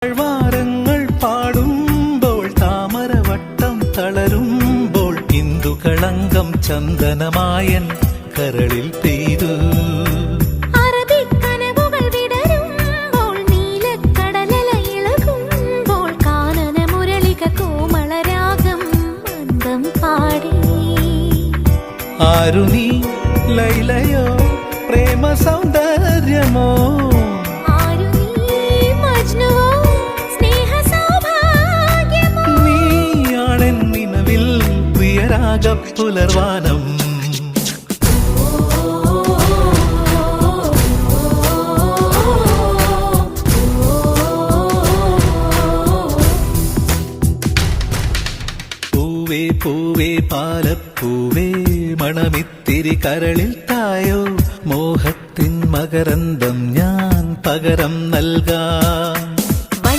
താഴ്വാരങ്ങൾ പാടുമ്പോൾ താമരവട്ടം തളരുമ്പോൾ ഇന്ദുകളങ്കം ചന്ദനമായൻ കരളിൽ പെയ്തു. അറബിക്കനവുകൾ വിടരുമ്പോൾ നീലക്കടലല ഇളകുമ്പോൾ കാനന മുരളിക കോമളരാഗം മന്ദം പാടി. ആരു നീ ലൈലയോ പ്രേമ സൗന്ദര്യമോ, പുലർവാനം. പൂവേ പൂവേ പാലപ്പൂവേ മണമിത്തിരി കരളിൽ തായോ, മോഹത്തിൻ മകരന്തം ഞാൻ പകരം നൽകാം.